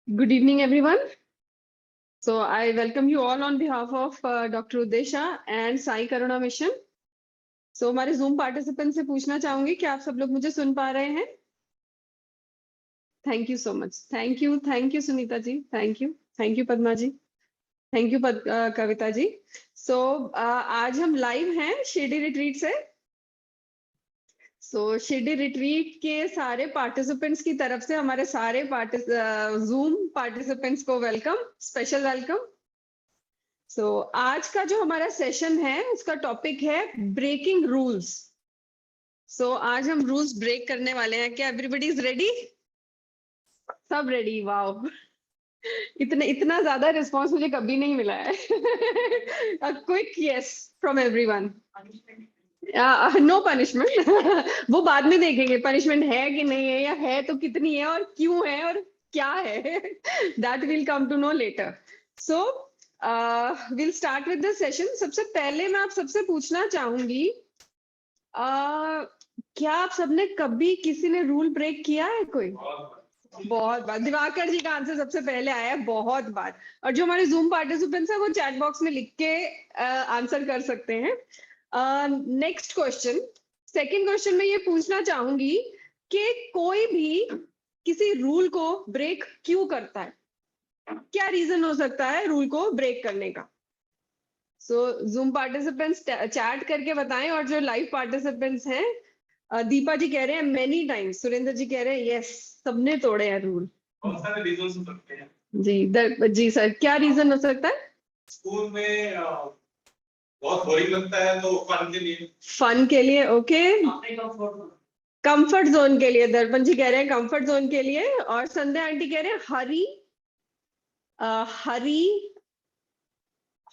Good evening, everyone. So I welcome you all on behalf of Dr. Udesha and Sai Karuna Mission. So हमारे Zoom participants से पूछना चाहूंगी कि आप सब लोग मुझे सुन पा रहे हैं? Thank you so much. Thank you Sunita ji. Thank you Padma ji. Thank you Kavita ji. So आज हम live हैं शिरडी रिट्रीट से. So शिरडी रिट्रीट के सारे पार्टिसिपेंट्स की तरफ से हमारे सारे Zoom पार्टिसिपेंट्स को वेलकम, स्पेशल वेलकम. सो आज का जो हमारा सेशन है उसका टॉपिक है ब्रेकिंग रूल्स. सो आज हम रूल्स ब्रेक करने वाले हैं. क्या एवरीबॉडी इज रेडी? सब रेडी? वाओ, इतना ज्यादा रिस्पांस मुझे कभी नहीं मिला है. Quick yes from everyone. No punishment. वो बाद में देखेंगे पनिशमेंट है कि नहीं है, या है तो कितनी है और क्यों है और क्या है. That will come to know later. So will start with the session. सबसे पहले मैं आप सबसे पूछना चाहूंगी, क्या आप सबने कभी किसी ने रूल ब्रेक किया है? कोई? बहुत बार. दिवाकर जी का आंसर सबसे पहले आया है, बहुत बार. और जो हमारे जूम पार्टिसिपेंट्स हैं वो चैट बॉक्स में लिख के आंसर कर सकते हैं. नेक्स्ट क्वेश्चन, सेकंड क्वेश्चन में ये पूछना चाहूंगी कि कोई भी किसी रूल को ब्रेक क्यों करता है? क्या रीजन हो सकता है रूल को ब्रेक करने का? सो जूम पार्टिसिपेंट्स चैट करके बताएं. और जो लाइव पार्टिसिपेंट्स हैं, दीपा जी कह रहे हैं मेनी टाइम्स, सुरेंद्र जी कह रहे हैं यस, सबने तोड़े हैं रूल. बहुत सारे रीजन हो सकते हैं जी सर, क्या रीजन हो सकता है? स्कूल में बहुत बोरिंग लगता है तो फन के लिए. फन के लिए, ओके. कंफर्ट जोन के लिए, दर्पण जी कह रहे हैं कंफर्ट जोन के लिए. और संध्या आंटी कह रहे हैं हरी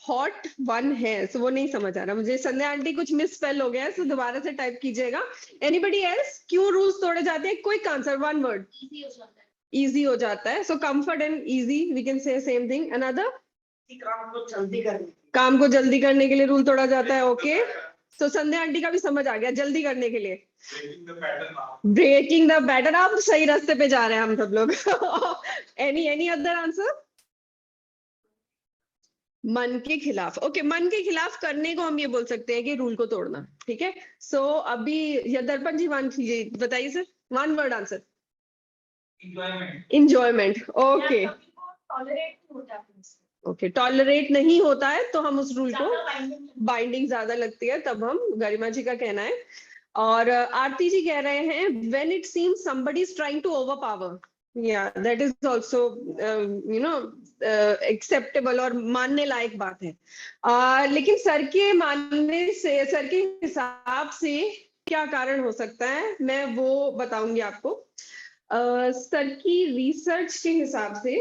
हॉट वन है. सो वो नहीं समझ आ रहा मुझे. संध्या आंटी कुछ मिस स्पेल हो गया है, सो दोबारा से टाइप कीजिएगा. Anybody else? क्यों रूल्स तोड़े जाते हैं? Quick answer, one word. Easy हो जाता है. So comfort and easy, we can say same thing. Another, काम को जल्दी करने के लिए रूल तोड़ा जाता है. ओके. तो संध्या आंटी का भी समझ आ गया, जल्दी करने के लिए. Breaking the pattern. आप सही रास्ते पे जा रहे हैं हम सब लोग. Any other answer? मन के खिलाफ. ओके, मन के खिलाफ करने को हम ये बोल सकते हैं कि रूल को तोड़ना. ठीक है. सो अभी या दर्पण जी बताइए sir, one word answer. Enjoyment. Okay okay, tolerate नहीं होता है तो हम उस रूल को, बाइंडिंग ज्यादा लगती है तब हम, गरिमा जी का कहना है. और आरती जी कह रहे हैं when it seems somebody is trying to overpower. Yeah, that is also acceptable और मानने लायक बात है. लेकिन सर के मानने से, सर के हिसाब से क्या कारण हो सकता है, मैं वो बताऊंगी आपको. सर की रिसर्च के हिसाब से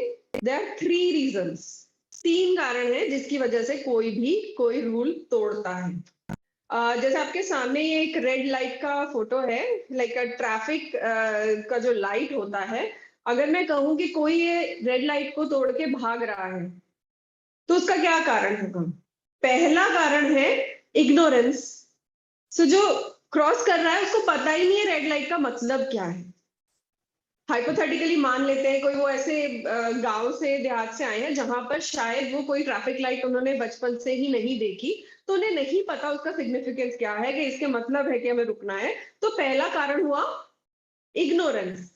देयर आर 3 रीजंस. 3 कारण है जिसकी वजह से कोई रूल तोड़ता है. जैसे आपके सामने ये एक रेड लाइट का फोटो है, लाइक ट्रैफिक का जो लाइट होता है. अगर मैं कहूं कि कोई ये रेड लाइट को तोड़ के भाग रहा है तो उसका क्या कारण होगा? पहला कारण है इग्नोरेंस. सो जो क्रॉस कर रहा है उसको पता ही नहीं है रेड लाइट का मतलब क्या है. हाइपोथेटिकली मान लेते हैं कोई वो ऐसे गांव से, देहात से आए हैं जहां पर शायद वो कोई ट्रैफिक लाइट उन्होंने बचपन से ही नहीं देखी, तो उन्हें नहीं पता उसका सिग्निफिकेंस क्या है, कि इसके मतलब है कि हमें रुकना है. तो पहला कारण हुआ इग्नोरेंस.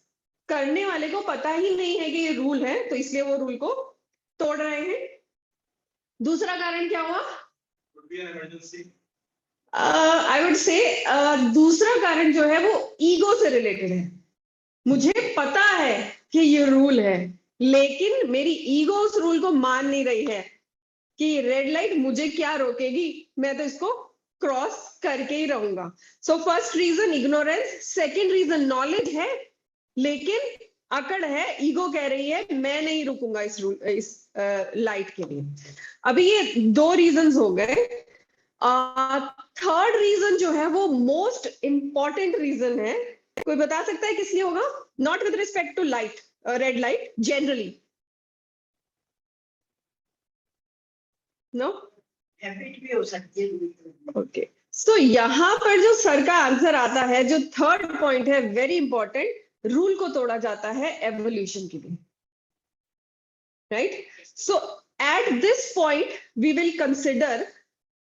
करने वाले को पता ही नहीं है कि ये रूल है, तो इसलिए वो रूल को तोड़ रहे हैं. दूसरा कारण क्या हुआ? आई वुड से दूसरा कारण जो है वो ईगो से रिलेटेड है. मुझे पता है कि ये रूल है, लेकिन मेरी ईगो उस रूल को मान नहीं रही है कि रेड लाइट मुझे क्या रोकेगी, मैं तो इसको क्रॉस करके ही रहूंगा. So first reason ignorance. Second reason knowledge है लेकिन अकड़ है, ईगो कह रही है मैं नहीं रुकूंगा इस लाइट के लिए. अभी ये 2 रीजंस हो गए. थर्ड रीजन जो है वो मोस्ट इंपॉर्टेंट रीजन है. कोई बता सकता है किस लिए होगा? Not with respect to light, red light, generally. No, habit भी हो सकती है. ओके. सो यहाँ पर जो सर का आंसर आता है, जो थर्ड पॉइंट है वेरी इंपॉर्टेंट, रूल को तोड़ा जाता है एवोल्यूशन के लिए. Right? So at this point we will consider,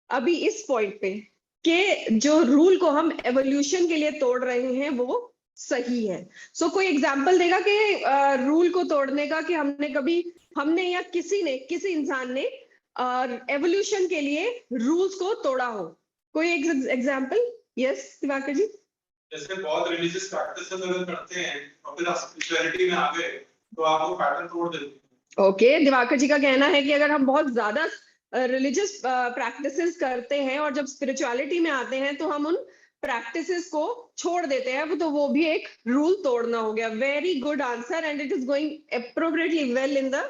अभी इस पॉइंट पे, कि जो रूल को हम एवोल्यूशन के लिए तोड़ रहे हैं वो सही है। सो कोई एग्जांपल देगा कि रूल को तोड़ने का, कि हमने या किसी इंसान ने एवोल्यूशन के लिए रूल्स को तोड़ा हो? कोई एग्जांपल? यस दिवाकर जी। जैसे बहुत रिलीजियस प्रैक्टिसेस अगर करते हैं और फिर आप स्पिरिचुअलिटी में आ गए तो आप वो पैटर्न तोड़ देते हैं। ओके, दिवाकर जी का कहना है कि अगर हम बहुत ज्यादा रिलीजियस प्रैक्टिसेस करते हैं और जब स्पिरिचुअलिटी में आते हैं तो हम उन प्रैक्टिसेस को छोड़ देते हैं, तो वो भी एक रूल तोड़ना हो गया। Very good answer, and it is going appropriately well in the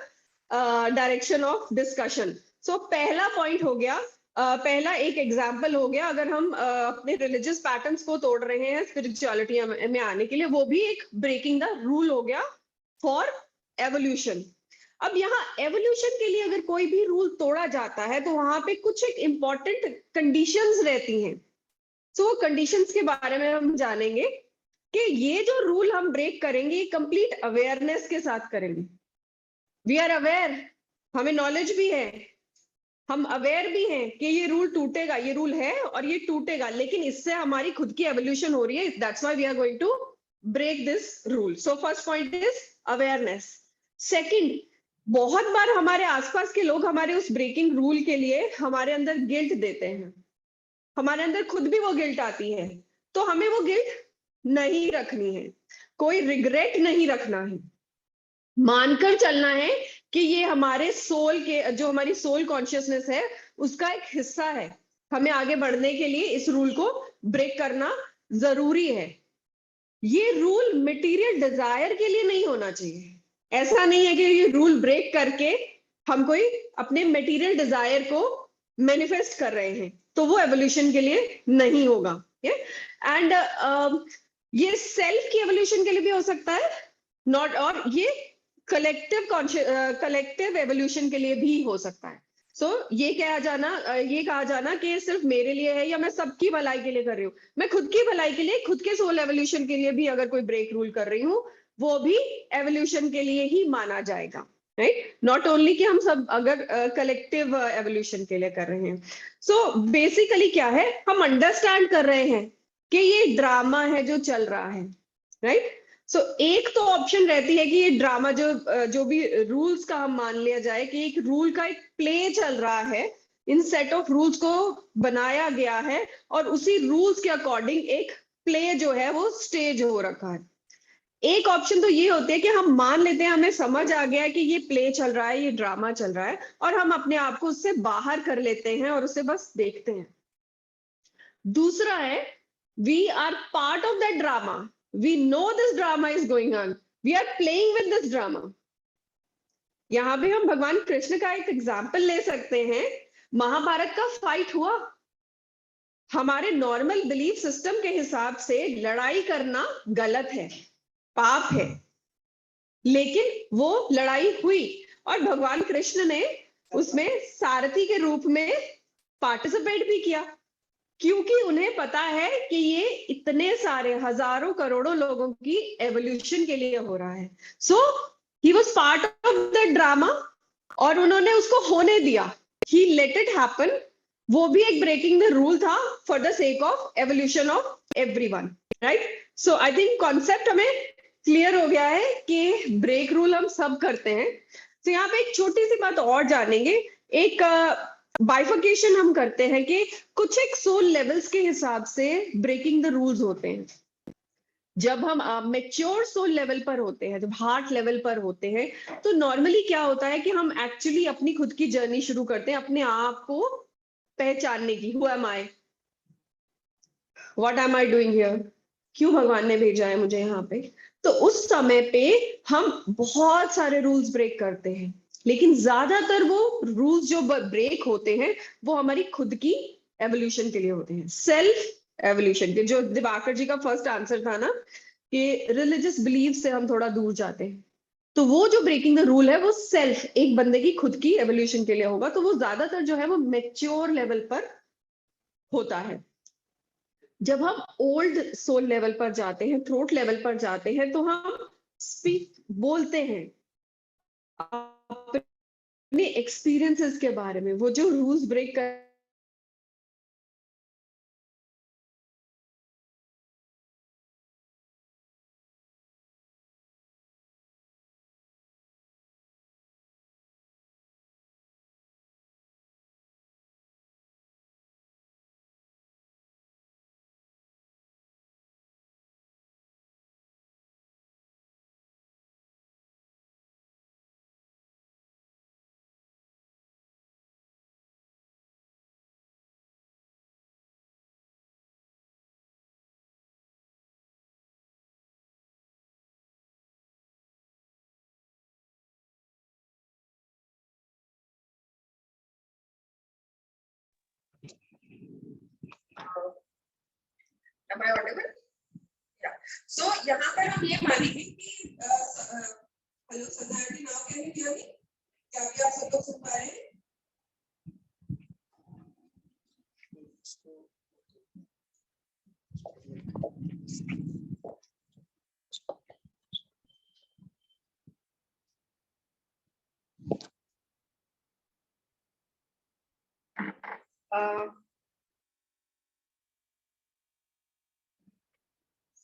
direction of discussion. So पहला पॉइंट हो गया, पहला एक एग्जाम्पल हो गया। अगर हम अपने रिलीजियस पैटर्न्स को तोड़ रहे हैं स्पिरिचुअलिटी में आने के लिए, वो भी एक ब्रेकिंग द रूल हो गया फॉर एवोल्यूशन। अब यहाँ एवोल्यूशन के लिए अगर कोई भी रूल तोड़ा जाता है तो वहां पे कुछ एक इंपॉर्टेंट कंडीशंस रहती हैं। सो कंडीशंस के बारे में हम जानेंगे कि ये जो रूल हम ब्रेक करेंगे कंप्लीट अवेयरनेस के साथ करेंगे। वी आर अवेयर, हमें नॉलेज भी है, हम अवेयर भी हैं कि ये रूल टूटेगा, ये रूल है और ये टूटेगा, लेकिन इससे हमारी खुद की एवोल्यूशन हो रही है। That's why we are going to break this rule. So first point is awareness. Second, बहुत बार हमारे आसपास के लोग हमारे उस ब्रेकिंग रूल के लिए हमारे अंदर गिल्ट देते हैं, हमारे अंदर खुद भी वो गिल्ट आती है, तो हमें वो गिल्ट नहीं रखनी है, कोई रिग्रेट नहीं रखना है, मानकर चलना है कि ये हमारे सोल के, जो हमारी सोल कॉन्शियसनेस है उसका एक हिस्सा है। हमें आगे बढ़ने के लिए इस रूल को ब्रेक करना जरूरी है। ये रूल मटेरियल डिजायर के लिए नहीं होना चाहिए। ऐसा नहीं है कि ये रूल ब्रेक करके हम कोई अपने मटेरियल डिजायर को मैनिफेस्ट कर रहे हैं, तो वो एवोल्यूशन के लिए नहीं होगा। एंड ये सेल्फ की एवोल्यूशन के लिए भी हो सकता है, नॉट, और ये कलेक्टिव एवोल्यूशन के लिए भी हो सकता है। सो ये कहा जाना कि सिर्फ मेरे लिए है या मैं सबकी भलाई के लिए कर रही हूँ, मैं खुद की भलाई के लिए, खुद के सोल एवोल्यूशन के लिए भी अगर कोई ब्रेक रूल कर रही हूँ, वो भी एवोल्यूशन के लिए ही माना जाएगा, राइट? नॉट ओनली कि हम सब अगर कलेक्टिव एवोल्यूशन के लिए कर रहे हैं। सो बेसिकली क्या है, हम अंडरस्टैंड कर रहे हैं कि ये ड्रामा है जो चल रहा है, राइट? सो एक तो ऑप्शन रहती है कि ये ड्रामा जो भी रूल्स का हम मान लिया जाए कि एक रूल का एक प्ले चल रहा है, इन सेट ऑफ रूल्स को बनाया गया है और उसी रूल्स के अकॉर्डिंग एक प्ले जो है वो स्टेज हो रखा है। एक ऑप्शन तो ये होती है कि हम मान लेते हैं, हमें समझ आ गया है कि ये प्ले चल रहा है, ये ड्रामा चल रहा है, और हम अपने आप को उससे बाहर कर लेते हैं और उसे बस देखते हैं। दूसरा है, we are part of that drama, we know this drama is going on, we are playing with this drama. यहां पे हम भगवान कृष्ण का एक एग्जाम्पल ले सकते हैं। महाभारत का फाइट हुआ, हमारे नॉर्मल बिलीफ सिस्टम के हिसाब से लड़ाई करना गलत है, पाप है, लेकिन वो लड़ाई हुई और भगवान कृष्ण ने उसमें सारथी के रूप में पार्टिसिपेट भी किया, क्योंकि उन्हें पता है कि ये इतने सारे हजारों करोड़ों लोगों की एवोल्यूशन के लिए हो रहा है। So he was part of the drama और उन्होंने उसको होने दिया, ही लेट इट हैपन। वो भी एक ब्रेकिंग द रूल था for the sake of evolution of everyone, right? So I think concept हमें क्लियर हो गया है कि ब्रेक रूल हम सब करते हैं। तो यहाँ पे एक छोटी सी बात और जानेंगे, एक बाइफिकेशन हम करते हैं कि कुछ एक सोल लेवल्स के हिसाब से ब्रेकिंग द रूल्स होते हैं। जब हम मैच्योर सोल लेवल पर होते हैं, जब हार्ट लेवल पर होते हैं, तो नॉर्मली क्या होता है कि हम एक्चुअली अपनी खुद की जर्नी शुरू करते हैं अपने आप को पहचानने की। Who am I, what am I doing here, क्यों भगवान ने भेजा है मुझे यहाँ पे। तो उस समय पे हम बहुत सारे रूल्स ब्रेक करते हैं, लेकिन ज्यादातर वो रूल्स जो ब्रेक होते हैं वो हमारी खुद की एवोल्यूशन के लिए होते हैं, सेल्फ एवोल्यूशन के। जो दिवाकर जी का फर्स्ट आंसर था ना कि रिलीजियस बिलीफ से हम थोड़ा दूर जाते हैं, तो वो जो ब्रेकिंग द रूल है वो सेल्फ, एक बंदे की खुद की एवोल्यूशन के लिए होगा, तो वो ज्यादातर जो है वो मैच्योर लेवल पर होता है। जब हम ओल्ड सोल लेवल पर जाते हैं, थ्रोट लेवल पर जाते हैं, तो हम स्पीक बोलते हैं, अपने एक्सपीरियंसेस के बारे में, वो जो रूल्स ब्रेक कर Am I audible? Yeah. So यहाँ पर हम ये मानेंगे कि हेलो सदारती, now can you hear me? क्या अभी आप सब लोग सुन पा रहे हैं?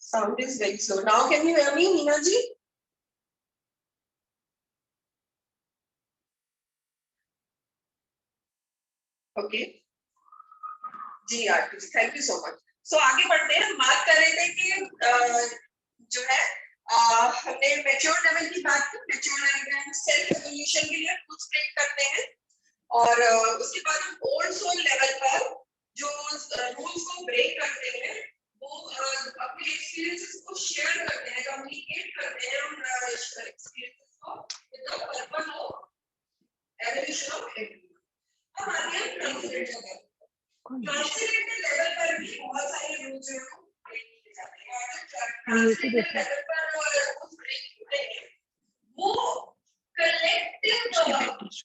Sound is very slow. Now can you hear me, Meena ji? Okay. जी Aarti ji, thank you so much. So आगे बढ़ते हैं. हम बात कर रहे थे कि जो है हमने मैच्योर लेवल की बात की. मैच्योर लेवल में हम सेल्फ एवोल्यूशन के लिए रूल्स ब्रेक करते हैं और उसके बाद हम ओल्ड सोल लेवल पर जो रूल्स को ब्रेक करते हैं वो अपने एक्सपीरियंसेस को शेयर करते हैं, कम्युनिकेट करते हैं उन एक्सपीरियंसेस को with the purpose of evolution of everyone. अब आगे हम ट्रांसलेटर लेवल. ट्रांसलेटर लेवल पर भी बहुत सारे रूल्स हैं वो ब्रेक किए जाते हैं. और ट्रांसलेटर लेवल पर रूल्स ब्रेक होते हैं वो कलेक्टिव रूल्स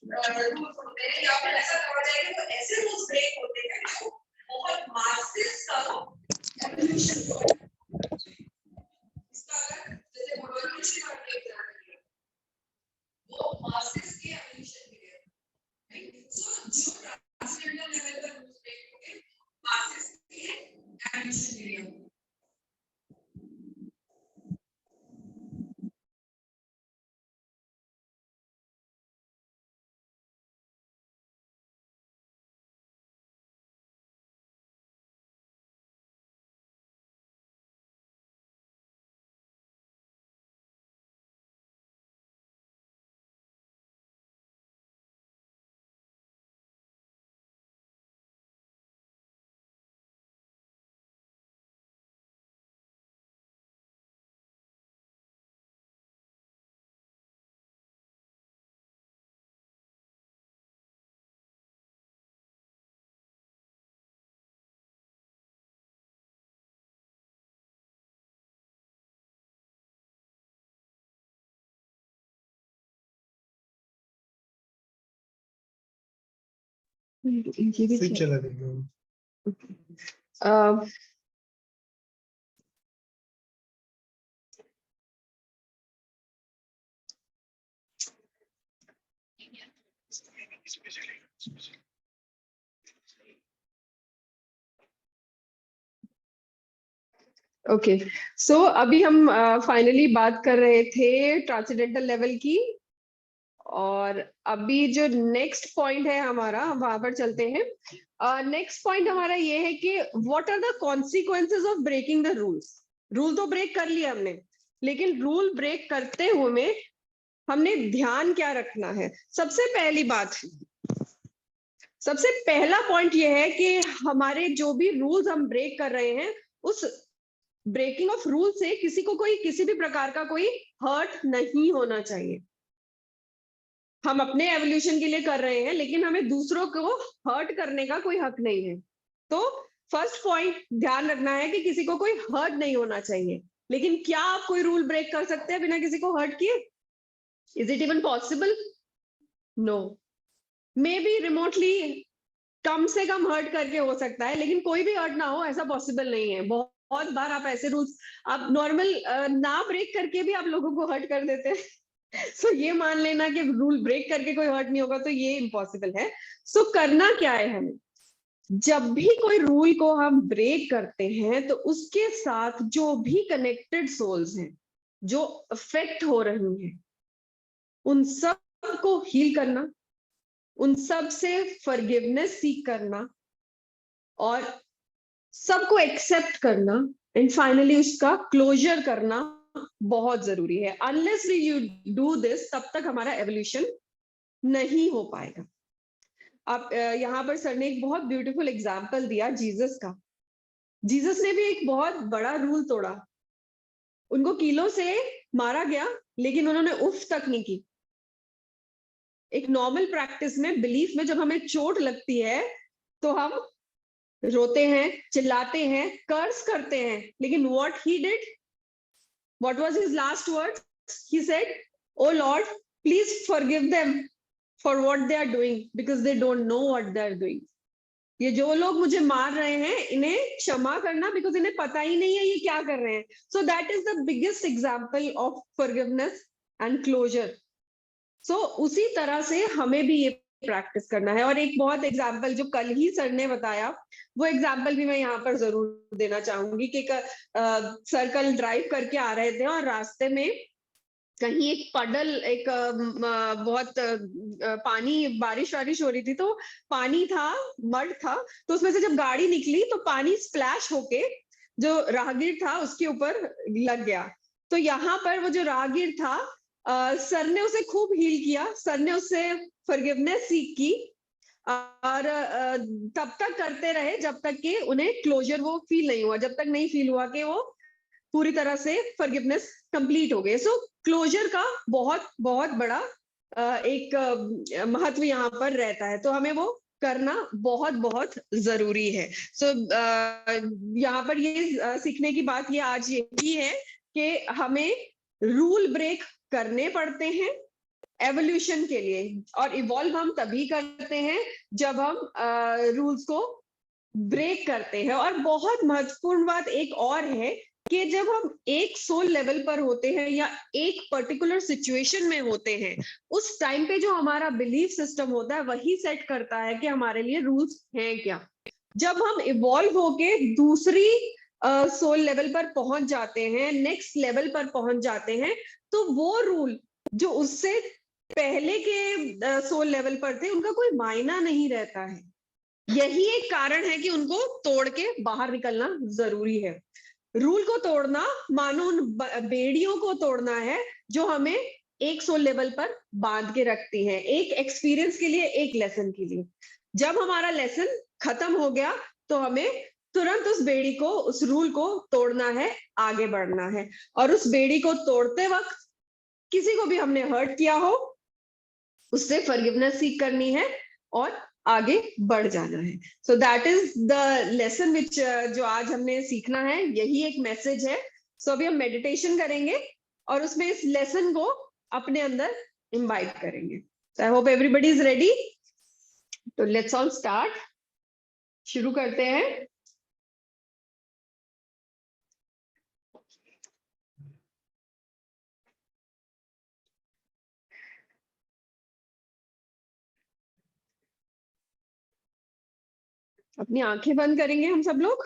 होते हैं, या फिर ऐसा कहा जाए कि वो ऐसे रूल्स ब्रेक होते हैं जो बहुत मासेस का एवोल्यूशन को इसका अगर जैसे इवोल्यूशन की बात करें वो मासेस के एवोल्यूशन के लिए, राइट. सो जो ट्रांसलेटर लेवल पर रूल्स ब्रेक होते हैं मासेस के एवोल्यूशन के लिए. ये भी फिर चला देगा. ओके. सो अभी हम फाइनली बात कर रहे थे ट्रांसेंडेंटल लेवल की, और अभी जो नेक्स्ट पॉइंट है हमारा, हम वहां पर चलते हैं. नेक्स्ट पॉइंट हमारा ये है कि what are the consequences of breaking the rules. Rule तो ब्रेक कर लिया हमने, लेकिन रूल ब्रेक करते हुए हमने ध्यान क्या रखना है. सबसे पहली बात, सबसे पहला पॉइंट ये है कि हमारे जो भी रूल्स हम ब्रेक कर रहे हैं, उस ब्रेकिंग ऑफ रूल से किसी को कोई किसी भी प्रकार का कोई हर्ट नहीं होना चाहिए. हम अपने एवोल्यूशन के लिए कर रहे हैं, लेकिन हमें दूसरों को हर्ट करने का कोई हक नहीं है. तो फर्स्ट पॉइंट ध्यान रखना है कि किसी को कोई हर्ट नहीं होना चाहिए. लेकिन क्या आप कोई रूल ब्रेक कर सकते हैं बिना किसी को हर्ट किए? Is it even possible? No. May be remotely कम से कम हर्ट करके हो सकता है, लेकिन कोई भी हर्ट ना हो ऐसा पॉसिबल नहीं है. बहुत बार आप ऐसे रूल्स आप नॉर्मल ना ब्रेक करके भी आप लोगों को हर्ट कर देते हैं. सो ये मान लेना कि रूल ब्रेक करके कोई हर्ट नहीं होगा, तो ये इम्पॉसिबल है। सो करना क्या है हमें, जब भी कोई रूल को हम ब्रेक करते हैं तो उसके साथ जो भी कनेक्टेड सोल्स हैं, जो अफेक्ट हो रही हैं, उन सब को हील करना, उन सब से फॉरगिवनेस सीख करना, और सबको एक्सेप्ट करना, एंड फाइनली उसका क्लोजर करना बहुत जरूरी है। Unless we you do this, तब तक हमारा एवोल्यूशन नहीं हो पाएगा। आप यहाँ पर सर ने एक बहुत ब्यूटीफुल एग्जाम्पल दिया जीसस का। जीसस ने भी एक बहुत बड़ा रूल तोड़ा, उनको कीलों से मारा गया, लेकिन उन्होंने उफ तक नहीं की। एक नॉर्मल प्रैक्टिस में, बिलीफ में, जब हमें चोट लगती है तो हम रोते हैं, चिल्लाते हैं, कर्स करते हैं, लेकिन what he did, what was his last word, he said, O lord please forgive them for what they are doing because they don't know what they are doing. ये जो लोग मुझे मार रहे हैं इन्हें क्षमा करना, बिकॉज इन्हें पता ही नहीं है ये क्या कर रहे हैं। So that is the biggest example of forgiveness and closure. So उसी तरह से हमें भी ये प्रैक्टिस करना है। और एक बहुत एग्जाम्पल जो कल ही सर ने बताया, वो एग्जाम्पल भी मैं यहाँ पर जरूर देना चाहूंगी कि सर कल ड्राइव करके आ रहे थे और रास्ते में कहीं एक पडल, एक बहुत पानी, बारिश वारिश हो रही थी तो पानी था, मड था, तो उसमें से जब गाड़ी निकली तो पानी स्प्लैश होके जो राहगीर था उसके ऊपर लग गया। तो यहाँ पर वो जो राहगीर था, सर ने उसे खूब हील किया, सर ने उससे फॉरगिवनेस सीख की, और तब तक करते रहे जब तक कि उन्हें क्लोजर वो फील नहीं हुआ, जब तक नहीं फील हुआ कि वो पूरी तरह से फॉरगिवनेस कंप्लीट हो गए। सो क्लोजर का बहुत बहुत बड़ा एक महत्व यहाँ पर रहता है, तो हमें वो करना बहुत बहुत जरूरी है। सो यहाँ पर ये सीखने की बात ये आज यही है कि हमें रूल ब्रेक करने पड़ते हैं एवोल्यूशन के लिए, और इवॉल्व हम तभी करते हैं जब हम रूल्स को ब्रेक करते हैं। और बहुत महत्वपूर्ण बात एक और है कि जब हम एक सोल लेवल पर होते हैं या एक पर्टिकुलर सिचुएशन में होते हैं, उस टाइम पे जो हमारा बिलीफ सिस्टम होता है वही सेट करता है कि हमारे लिए रूल्स हैं क्या। जब हम इवॉल्व होके दूसरी सोल लेवल पर पहुंच जाते हैं, नेक्स्ट लेवल पर पहुंच जाते हैं, तो वो रूल जो उससे पहले के सोल लेवल पर थे उनका कोई मायना नहीं रहता है। यही एक कारण है कि उनको तोड़ के बाहर निकलना जरूरी है। रूल को तोड़ना मानो उन बेड़ियों को तोड़ना है जो हमें एक सोल लेवल पर बांध के रखती है, एक एक्सपीरियंस के लिए, एक लेसन के लिए। जब हमारा लेसन खत्म हो गया तो हमें तुरंत उस बेड़ी को, उस रूल को तोड़ना है, आगे बढ़ना है। और उस बेड़ी को तोड़ते वक्त किसी को भी हमने हर्ट किया हो, उससे फॉरगिवनेस सीख करनी है और आगे बढ़ जाना है। सो that is the lesson which जो आज हमने सीखना है, यही एक मैसेज है। सो अभी हम मेडिटेशन करेंगे और उसमें इस लेसन को अपने अंदर इम्बाइब करेंगे। I hope everybody is ready, तो लेट्स ऑल स्टार्ट। शुरू करते हैं। अपनी आंखें बंद करेंगे हम सब लोग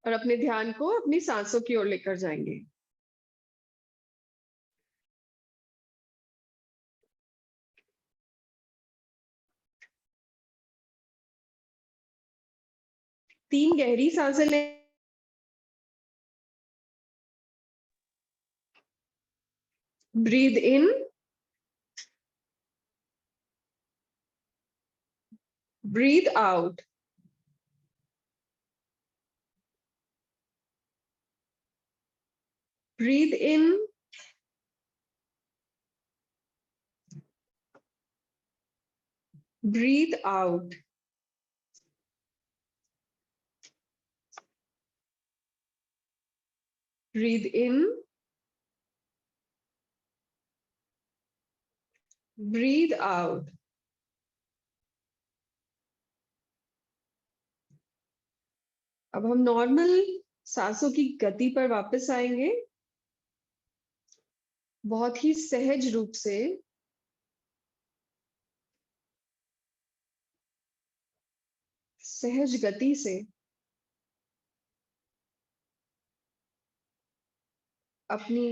और अपने ध्यान को अपनी सांसों की ओर लेकर जाएंगे। तीन गहरी सांसें ले, breathe in, breathe out. Breathe in, breathe out. Breathe in, breathe out. अब हम नॉर्मल सांसों की गति पर वापस आएंगे, बहुत ही सहज रूप से सहज गति से अपनी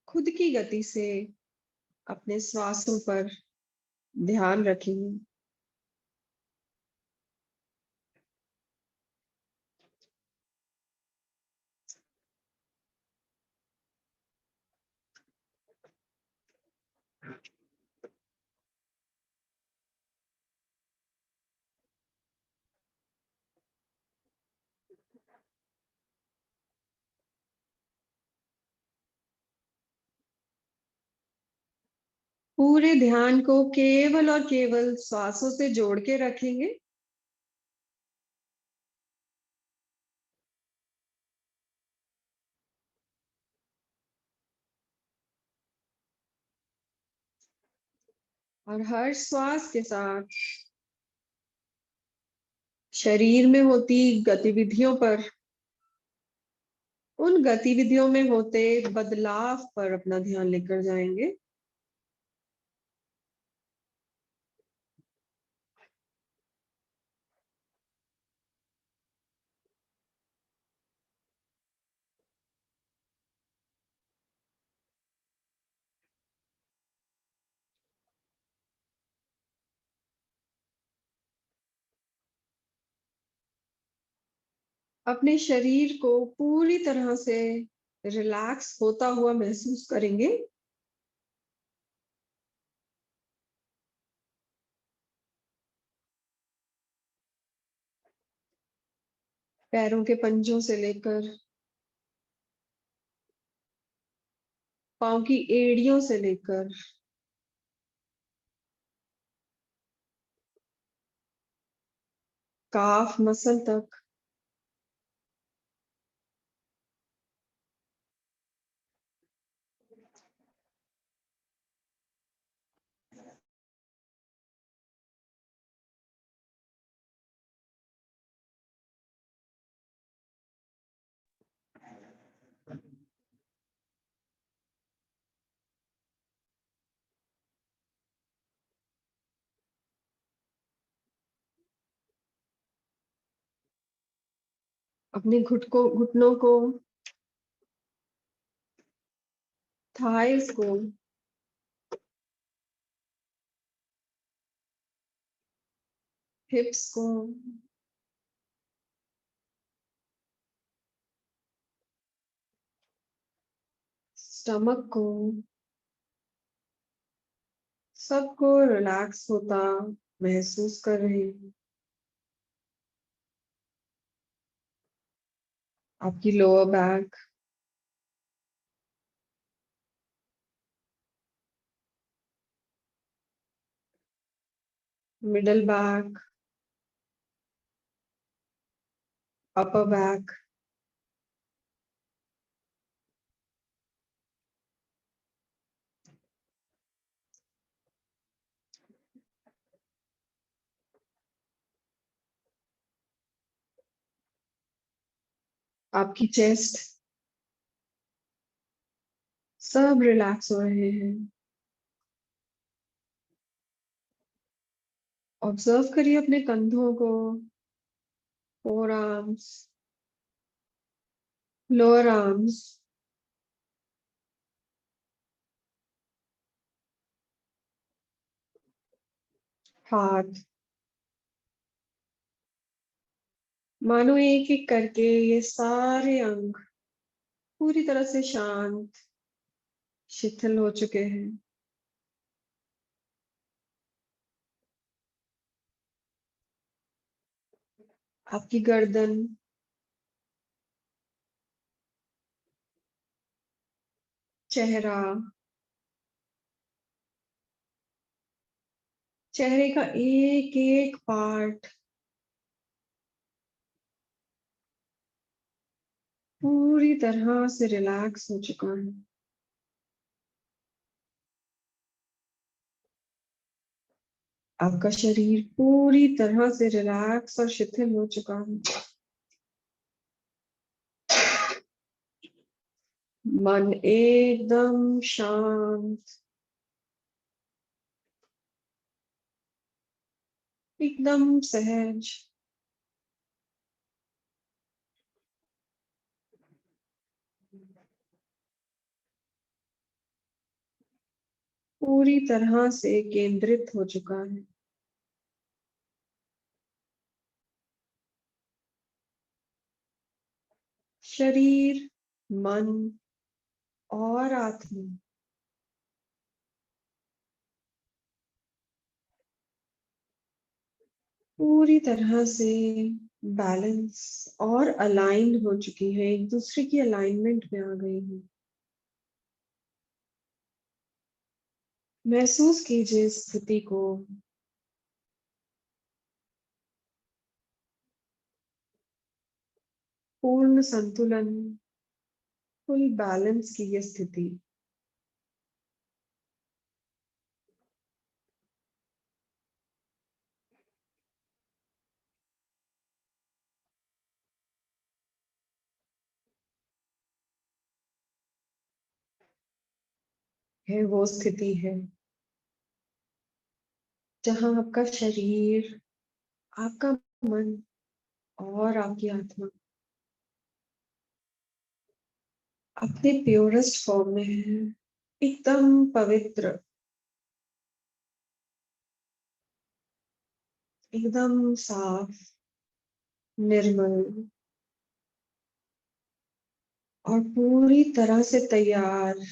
खुद की गति से अपने श्वासों पर ध्यान रखेंगे। पूरे ध्यान को केवल और केवल श्वासों से जोड़ के रखेंगे। और हर श्वास के साथ शरीर में होती गतिविधियों पर, उन गतिविधियों में होते बदलाव पर अपना ध्यान लेकर जाएंगे। अपने शरीर को पूरी तरह से रिलैक्स होता हुआ महसूस करेंगे। पैरों के पंजों से लेकर पांव की एड़ियों से लेकर काफ मसल तक अपने घुटनों को, थाइस को, हिप्स को, स्टमक को, सबको रिलैक्स होता महसूस कर रहे हैं। आपकी lower back, middle back, upper back, आपकी चेस्ट, सब रिलैक्स हो रहे हैं। ऑब्जर्व करिए अपने कंधों को, फोर आर्म्स, लोअर आर्म्स, हाथ। मानो एक एक करके ये सारे अंग पूरी तरह से शांत, शिथिल हो चुके हैं। आपकी गर्दन, चेहरा, चेहरे का एक एक पार्ट पूरी तरह से रिलैक्स हो चुका है। आपका शरीर पूरी तरह से रिलैक्स और शिथिल हो चुका है। मन एकदम शांत, एकदम सहज। पूरी तरह से केंद्रित हो चुका है। शरीर, मन और आत्मा पूरी तरह से बैलेंस और अलाइन हो चुकी है, एक दूसरे की अलाइनमेंट में आ गई है। महसूस कीजिए इस स्थिति को। पूर्ण संतुलन, फुल बैलेंस की ये स्थिति। है वो स्थिति है जहां आपका शरीर, आपका मन और आपकी आत्मा अपने प्योरेस्ट फॉर्म में है, एकदम पवित्र, एकदम साफ, निर्मल और पूरी तरह से तैयार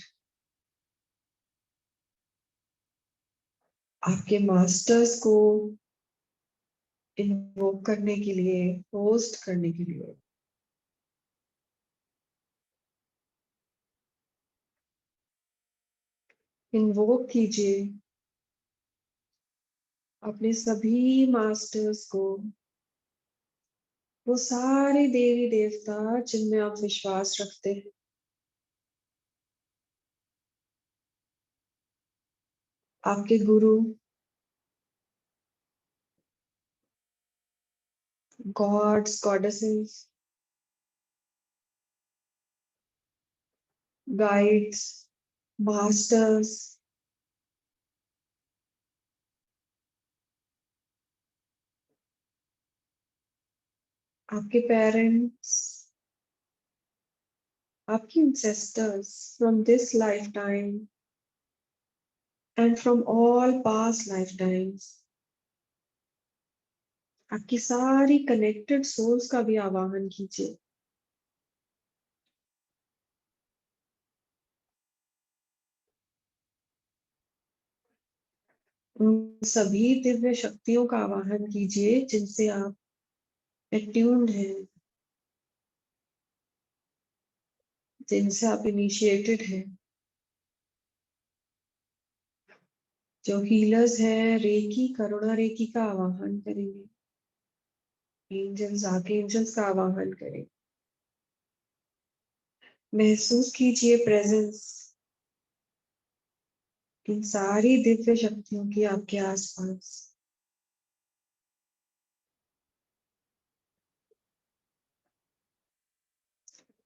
आपके मास्टर्स को इन्वोक करने के लिए, होस्ट करने के लिए। इन्वोक कीजिए अपने सभी मास्टर्स को, वो सारे देवी देवता जिनमें आप विश्वास रखते हैं। आपके गुरु, गॉड्स, गॉडेसेस, गाइड्स, मास्टर्स, आपके पेरेंट्स, आपके ancestors from this lifetime and from all past lifetimes, आपकी सारी कनेक्टेड सोल्स का भी आवाहन कीजिए। उन सभी दिव्य शक्तियों का आवाहन कीजिए जिनसे आप एट्यून्ड हैं, जिनसे आप इनिशिएटेड हैं। जो हीलर्स हैं, रेकी, करुणा रेकी का आवाहन करेंगे। एंजल्स, आके एंजल्स का आवाहन करें। महसूस कीजिए प्रेजेंस इन सारी दिव्य शक्तियों की आपके आसपास।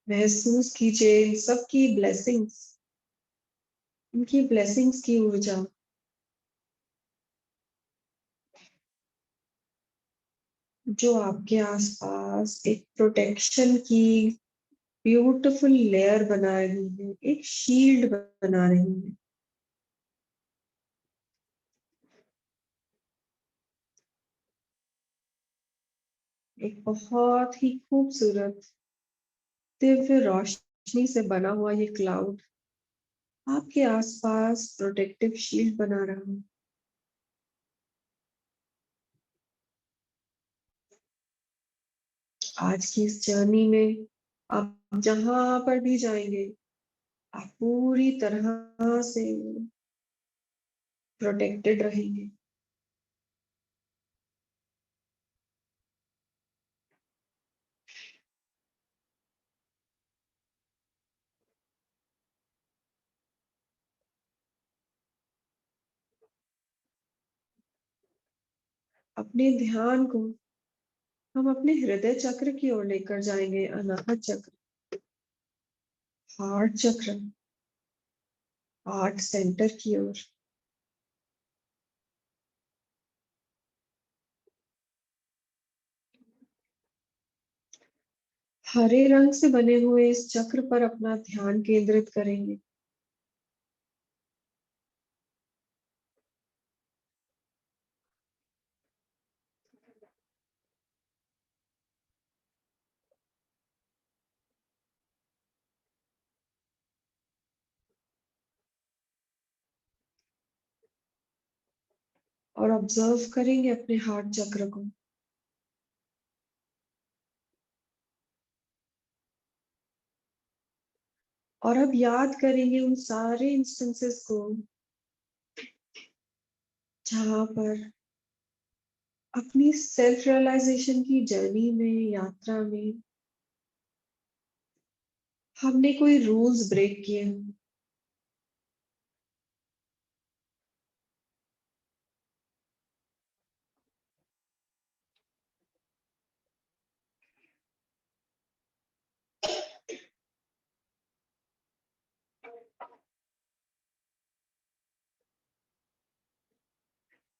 महसूस कीजिए इन सबकी ब्लेसिंग्स, इनकी ब्लेसिंग्स की ऊर्जा जो आपके आसपास एक प्रोटेक्शन की ब्यूटीफुल लेयर बना रही है, एक शील्ड बना रही है। एक बहुत ही खूबसूरत दिव्य रोशनी से बना हुआ ये क्लाउड आपके आसपास प्रोटेक्टिव शील्ड बना रहा है। आज की इस जर्नी में आप जहां पर भी जाएंगे, आप पूरी तरह से प्रोटेक्टेड रहेंगे। अपने ध्यान को हम अपने हृदय चक्र की ओर लेकर जाएंगे, अनाहत चक्र। हार्ट चक्र, हार्ट सेंटर की ओर। हरे रंग से बने हुए इस चक्र पर अपना ध्यान केंद्रित करेंगे। और ऑब्जर्व करेंगे अपने हार्ट चक्र को। और अब याद करेंगे उन सारे इंस्टेंसेस को जहां पर अपनी सेल्फ रियलाइजेशन की जर्नी में, यात्रा में हमने कोई रूल्स ब्रेक किए हैं।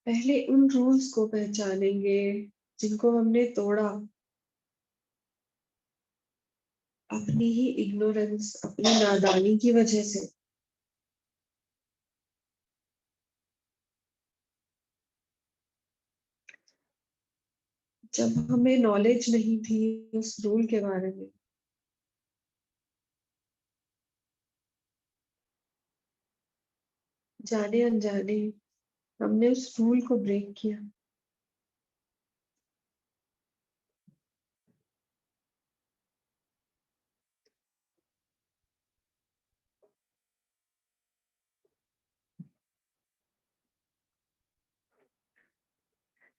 पहले उन रूल्स को पहचानेंगे जिनको हमने तोड़ा अपनी ही इग्नोरेंस, अपनी नादानी की वजह से। जब हमें नॉलेज नहीं थी उस रूल के बारे में, जाने अनजाने हमने उस रूल को ब्रेक किया।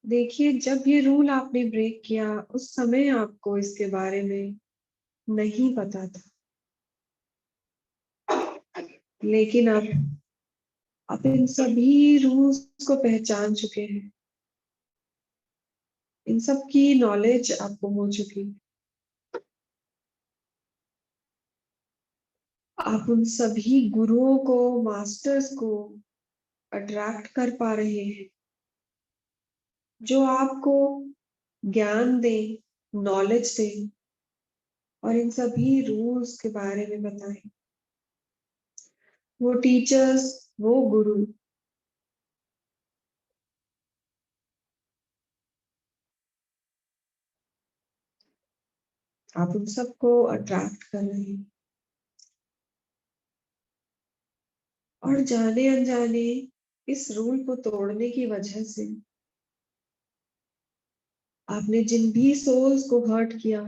देखिए, जब ये रूल आपने ब्रेक किया उस समय आपको इसके बारे में नहीं पता था, लेकिन आप इन सभी रूल्स को पहचान चुके हैं। इन सब की नॉलेज आपको हो चुकी। आप उन सभी गुरुओं को, मास्टर्स को अट्रैक्ट कर पा रहे हैं जो आपको ज्ञान दे, नॉलेज दे और इन सभी रूल्स के बारे में बताएं। वो टीचर्स, वो गुरु आप उन सबको अट्रैक्ट कर रहे हैं। और जाने अनजाने इस रूल को तोड़ने की वजह से आपने जिन भी सोल्स को हर्ट किया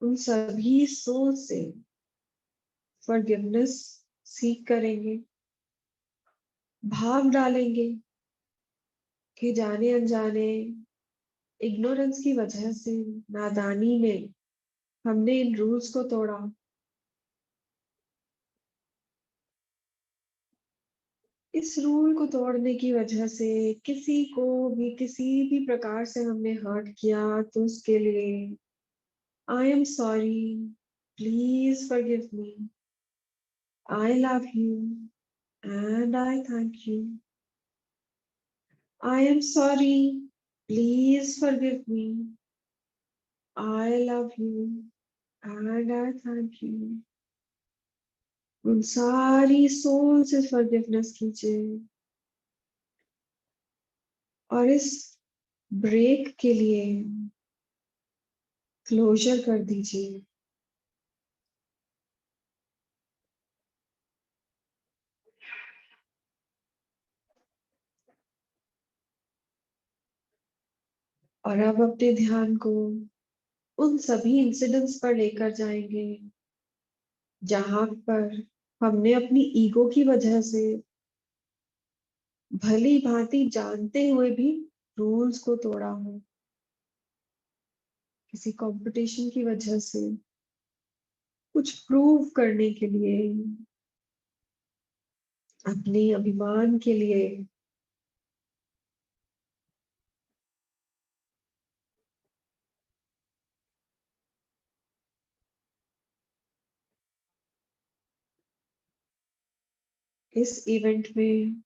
उन सभी सोल से फॉरगिवनेस सीख करेंगे, भाव डालेंगे कि जाने अनजाने इग्नोरेंस की वजह से, नादानी में हमने इन रूल्स को तोड़ा। इस रूल को तोड़ने की वजह से किसी को भी किसी भी प्रकार से हमने हर्ट किया तो उसके लिए I am sorry, please forgive me, I love you and I thank you. I am sorry, please forgive me, I love you and I thank you. उन सारी सोल से फॉरगिवनेस कीजिए और इस ब्रेक के लिए क्लोजर कर दीजिए। और अब अपने ध्यान को उन सभी इंसिडेंट्स पर लेकर जाएंगे जहां पर हमने अपनी ईगो की वजह से भली भांति जानते हुए भी रूल्स को तोड़ा हो। किसी कंपटीशन की वजह से, कुछ प्रूव करने के लिए, अपने अभिमान के लिए। इस इवेंट में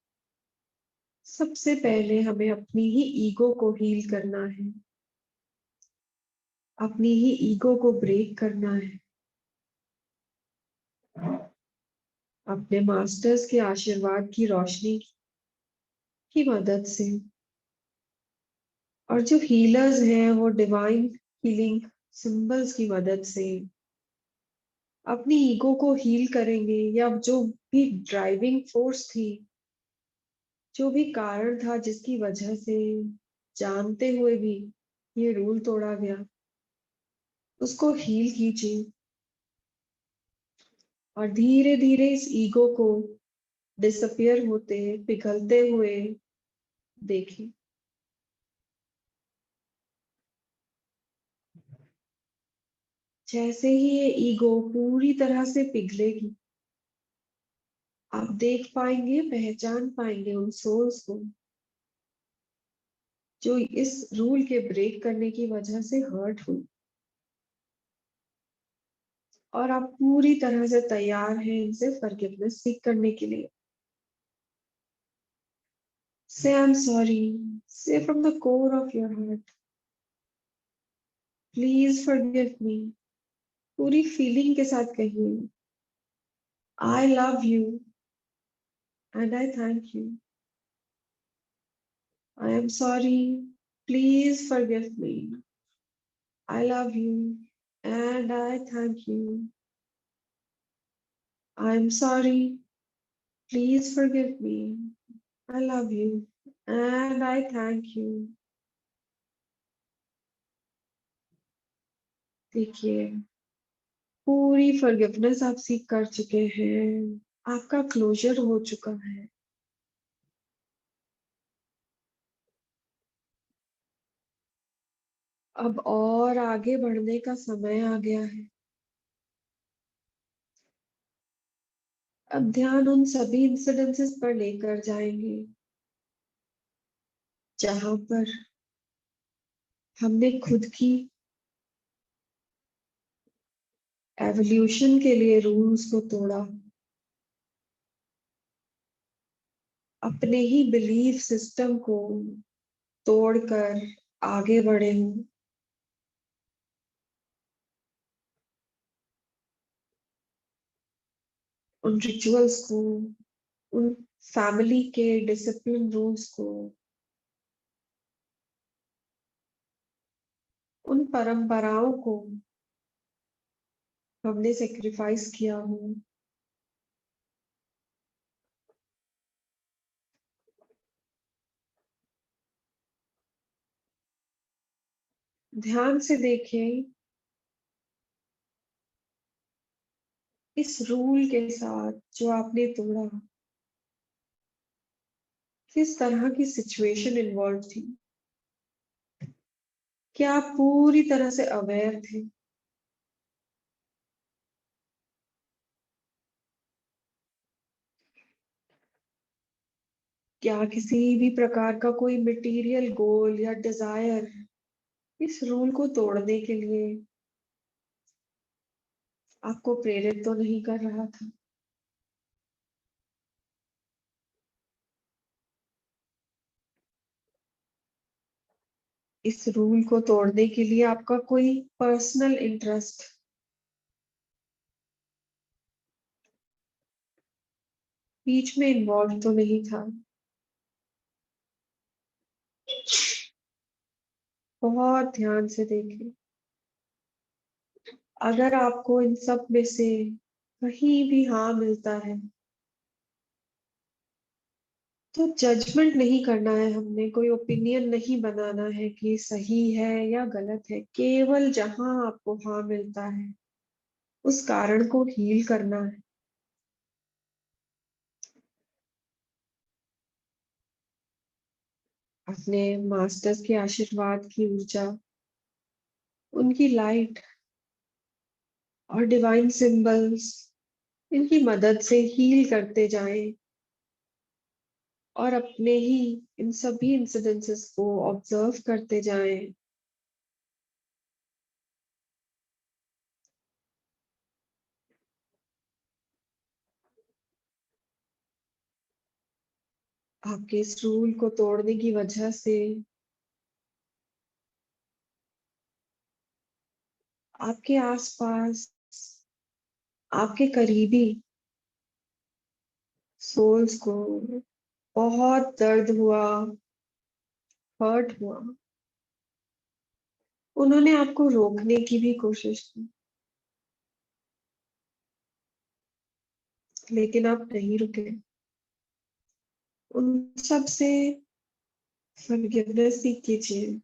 सबसे पहले हमें अपनी ही ईगो को हील करना है, अपनी ही ईगो को ब्रेक करना है, अपने मास्टर्स के आशीर्वाद की रोशनी की मदद से। और जो हीलर्स हैं वो डिवाइन हीलिंग सिंबल्स की मदद से अपनी ईगो को हील करेंगे, या जो भी ड्राइविंग फोर्स थी, जो भी कारण था जिसकी वजह से जानते हुए भी ये रूल तोड़ा गया, उसको हील कीजिए। और धीरे धीरे इस ईगो को डिसअपियर होते, पिघलते हुए देखिए। जैसे ही ये ईगो पूरी तरह से पिघलेगी, आप देख पाएंगे, पहचान पाएंगे उन सोल्स को जो इस रूल के ब्रेक करने की वजह से हर्ट हुई, और आप पूरी तरह से तैयार हैं इनसे फॉरगिवनेस सीख करने के लिए। Say I'm sorry. Say from the core of your heart. Please forgive me. पूरी फीलिंग के साथ कहिए, I love you and I thank you. I am sorry. Please forgive me. I love you and I thank you. I am sorry. Please forgive me. I love you and I thank you. देखिए, पूरी forgiveness आप सीख कर चुके हैं, आपका closure हो चुका है। अब और आगे बढ़ने का समय आ गया है। अब ध्यान उन सभी इंसिडेंसेस पर लेकर जाएंगे जहां पर हमने खुद की एवोल्यूशन के लिए रूल्स को तोड़ा, अपने ही बिलीफ सिस्टम को तोड़कर आगे बढ़े हूं। उन रिचुअल्स को, उन फैमिली के डिसिप्लिन रूल्स को, उन परंपराओं को हमने सेक्रीफाइस किया हो। ध्यान से देखें, इस रूल के साथ जो आपने तोड़ा, किस तरह की सिचुएशन इन्वॉल्व थी। क्या आप पूरी तरह से अवेयर थे? क्या किसी भी प्रकार का कोई मटेरियल गोल या डिजायर इस रूल को तोड़ने के लिए आपको प्रेरित तो नहीं कर रहा था? इस रूल को तोड़ने के लिए आपका कोई पर्सनल इंटरेस्ट बीच में इन्वॉल्व तो नहीं था? बहुत ध्यान से देखें। अगर आपको इन सब में से कहीं भी हाँ मिलता है, तो जजमेंट नहीं करना है, हमने कोई ओपिनियन नहीं बनाना है कि सही है या गलत है। केवल जहां आपको हाँ मिलता है उस कारण को हील करना है। अपने मास्टर्स के आशीर्वाद की ऊर्जा, उनकी लाइट और डिवाइन सिंबल्स, इनकी मदद से हील करते जाएं, और अपने ही इन सभी इंसिडेंसेस को ऑब्जर्व करते जाएं। आपके इस रूल को तोड़ने की वजह से आपके आसपास आपके करीबी सोल्स को बहुत दर्द हुआ, हर्ट हुआ। उन्होंने आपको रोकने की भी कोशिश की, लेकिन आप नहीं रुके। उन सब से फॉरगिवनेस सीख कीजिए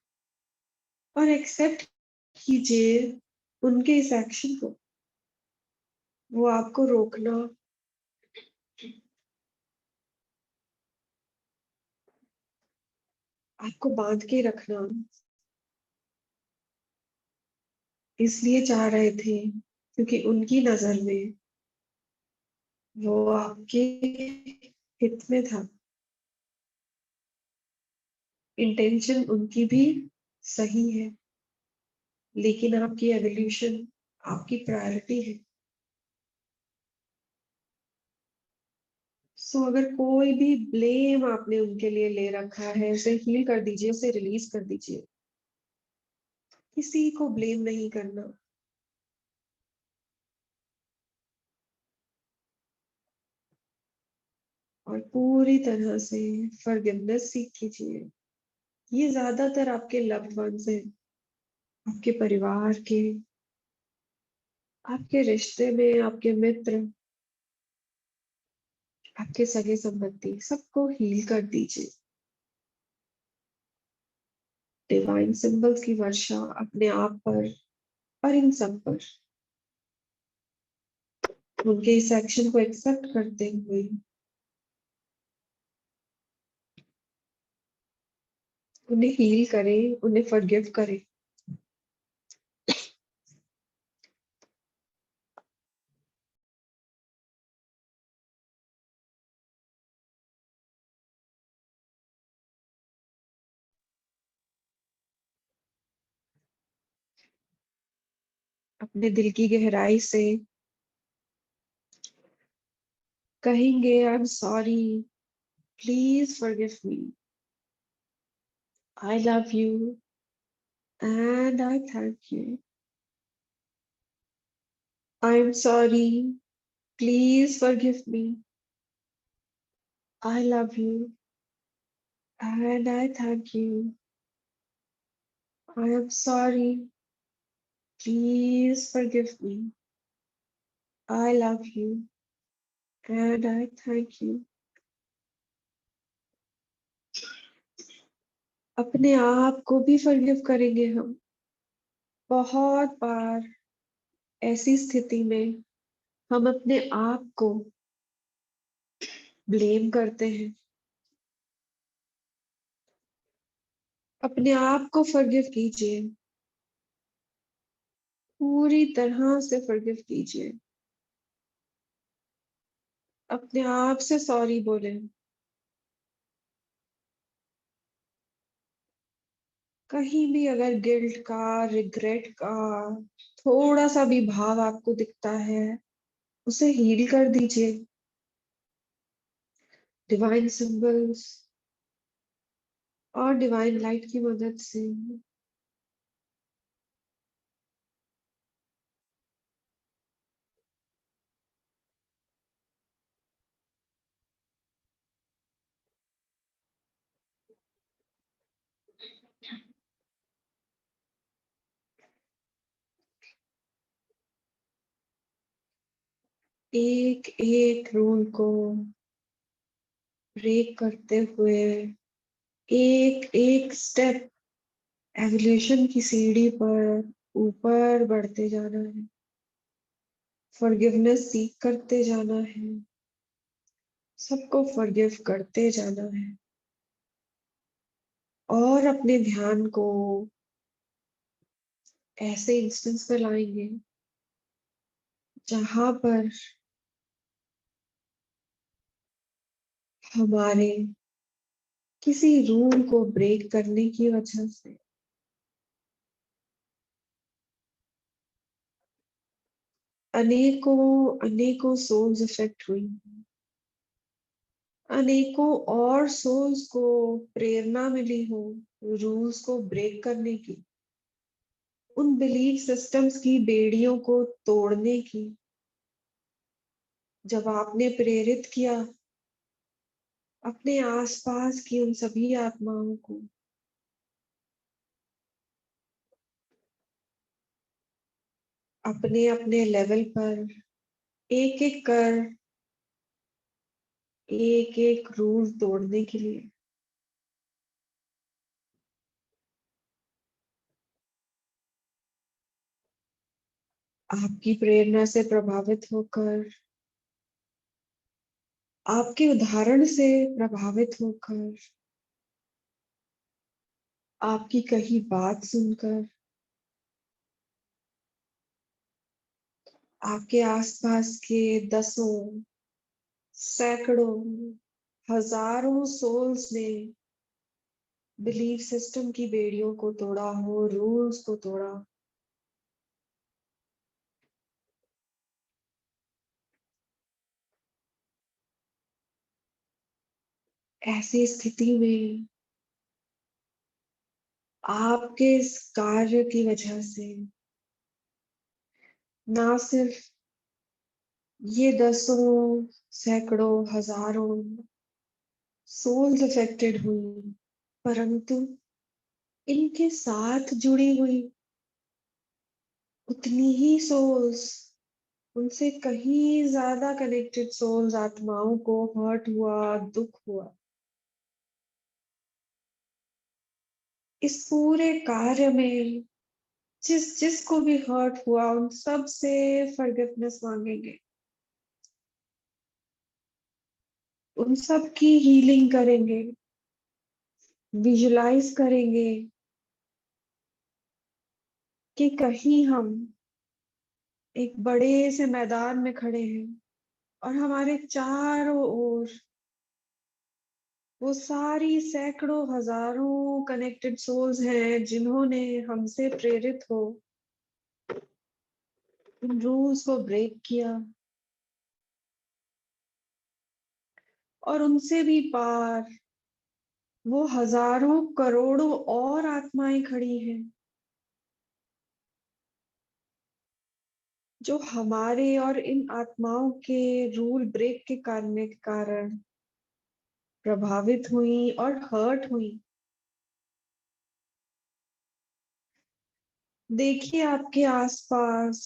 और एक्सेप्ट कीजिए उनके इस एक्शन को। वो आपको रोकना, आपको बांध के रखना इसलिए चाह रहे थे क्योंकि उनकी नजर में वो आपके हित में था। इंटेंशन उनकी भी सही है, लेकिन आपकी एवोल्यूशन, आपकी प्रायोरिटी है। सो अगर कोई भी ब्लेम आपने उनके लिए ले रखा है, उसे हील कर दीजिए, उसे रिलीज कर दीजिए। किसी को ब्लेम नहीं करना। और पूरी तरह से फॉरगिवनेस सीख कीजिए। ये ज्यादातर आपके लव्ड वंस हैं, आपके परिवार के, आपके रिश्ते में, आपके मित्र, आपके सगे संबंधी, सबको हील कर दीजिए। डिवाइन सिंबल्स की वर्षा अपने आप पर इन सब पर उनके इस एक्शन को एक्सेप्ट करते हुए उन्हें हील करें, उन्हें फॉरगिव करें। अपने दिल की गहराई से कहेंगे, I am sorry, please forgive me, I love you and I thank you. I am sorry, please forgive me, I love you and I thank you. I am sorry, please forgive me, I love you and I thank you. अपने आप को भी forgive करेंगे हम। बहुत बार ऐसी स्थिति में हम अपने आप को ब्लेम करते हैं। अपने आप को फॉरगिव कीजिए, पूरी तरह से फॉरगिव कीजिए। अपने आप से सॉरी बोले। कहीं भी अगर गिल्ट का, रिग्रेट का थोड़ा सा भी भाव आपको दिखता है, उसे हील कर दीजिए डिवाइन सिंबल्स और डिवाइन लाइट की मदद से। एक एक रूल को ब्रेक करते हुए एक एक स्टेप एवोल्यूशन की सीढ़ी पर ऊपर बढ़ते जाना है। फॉरगिवनेस सीख करते जाना है, सबको फॉरगिव करते जाना है और अपने ध्यान को ऐसे इंस्टेंस पर लाएंगे जहां पर हमारे किसी रूल को ब्रेक करने की वजह से अनेकों अनेकों सोल्स इफेक्ट हुई। अनेकों और सोल्स को प्रेरणा मिली हो रूल्स को ब्रेक करने की, उन बिलीफ सिस्टम्स की बेड़ियों को तोड़ने की। जब आपने प्रेरित किया अपने आसपास की उन सभी आत्माओं को, अपने अपने लेवल पर एक एक कर एक एक रूल तोड़ने के लिए, आपकी प्रेरणा से प्रभावित होकर, आपके उदाहरण से प्रभावित होकर, आपकी कही बात सुनकर, आपके आसपास के दसों, सैकड़ों, हजारों सोल्स ने बिलीफ सिस्टम की बेड़ियों को तोड़ा हो, रूल्स को तोड़ा। ऐसी स्थिति में आपके इस कार्य की वजह से ना सिर्फ ये दसों, सैकड़ों, हजारों सोल्स अफेक्टेड हुई, परंतु इनके साथ जुड़ी हुई उतनी ही सोल्स, उनसे कहीं ज्यादा कनेक्टेड सोल्स, आत्माओं को हर्ट हुआ, दुख हुआ। इस पूरे कार्य में जिस जिसको भी हर्ट हुआ उन सब से फॉरगिवनेस मांगेंगे, उन सब की हीलिंग करेंगे, विजुलाइज करेंगे कि कहीं हम एक बड़े से मैदान में खड़े हैं और हमारे चारों ओर वो सारी सैकड़ों, हजारों कनेक्टेड सोल्स हैं जिन्होंने हमसे प्रेरित हो इन रूल्स को ब्रेक किया, और उनसे भी पार वो हजारों, करोड़ों और आत्माएं खड़ी हैं जो हमारे और इन आत्माओं के रूल ब्रेक के कारण प्रभावित हुई और हर्ट हुई। देखिए आपके आसपास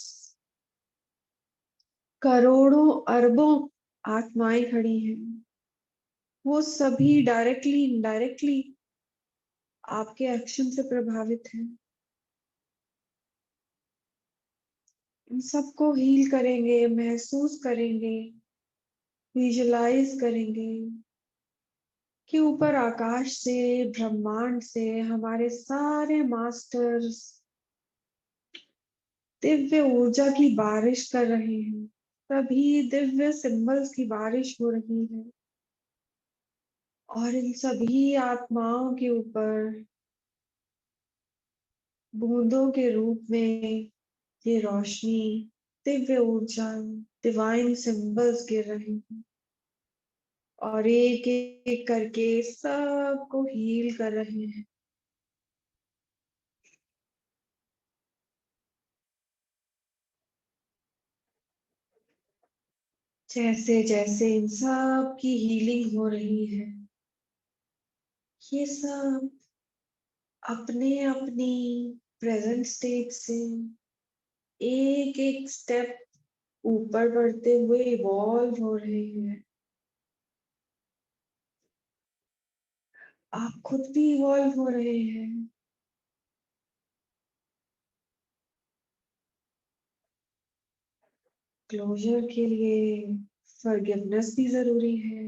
करोड़ों, अरबों आत्माएं खड़ी हैं। वो सभी डायरेक्टली, इनडायरेक्टली आपके एक्शन से प्रभावित हैं। इन सबको हील करेंगे, महसूस करेंगे, विजुलाइज करेंगे कि ऊपर आकाश से, ब्रह्मांड से हमारे सारे मास्टर्स दिव्य ऊर्जा की बारिश कर रहे हैं। सभी दिव्य सिंबल्स की बारिश हो रही है और इन सभी आत्माओं के ऊपर बूंदों के रूप में ये रोशनी, दिव्य ऊर्जा, डिवाइन सिंबल्स गिर रहे हैं और एक एक करके सबको हील कर रहे हैं। जैसे जैसे इन सब की हीलिंग हो रही है, ये सब अपने अपनी प्रेजेंट स्टेट से एक एक स्टेप ऊपर बढ़ते हुए इवॉल्व हो रहे हैं। आप खुद भी इवॉल्व हो रहे हैं। क्लोजर के लिए फॉरगिवनेस भी जरूरी है।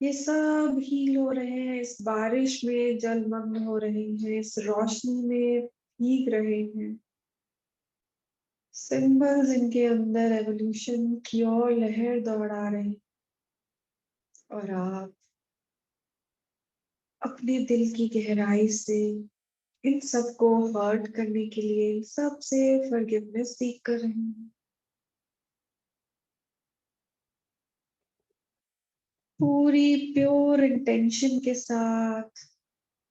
ये सब हील हो रहे हैं, इस बारिश में जलमग्न हो रहे हैं, इस रोशनी में भीग रहे हैं। सिंबल्स इनके अंदर एवोल्यूशन की ओर लहर दौड़ा रहे हैं और आप अपने दिल की गहराई से इन सबको हर्ट करने के लिए सबसे फॉरगिवनेस सीख कर रहे हैं। पूरी प्योर इंटेंशन के साथ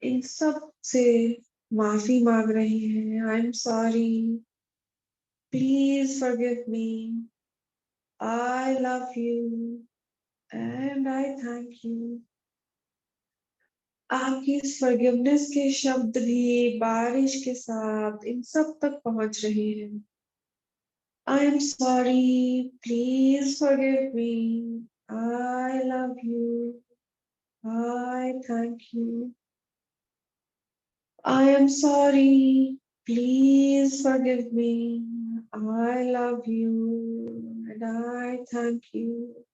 इन सब से माफी मांग रहे हैं। I am sorry, please forgive me, I love you and I thank you. आपकी इस फॉरगिवनेस के शब्द भी बारिश के साथ इन सब तक पहुंच रहे हैं। I am sorry, please forgive me, I love you, I thank you. I am sorry, please forgive me, I love you and I thank you।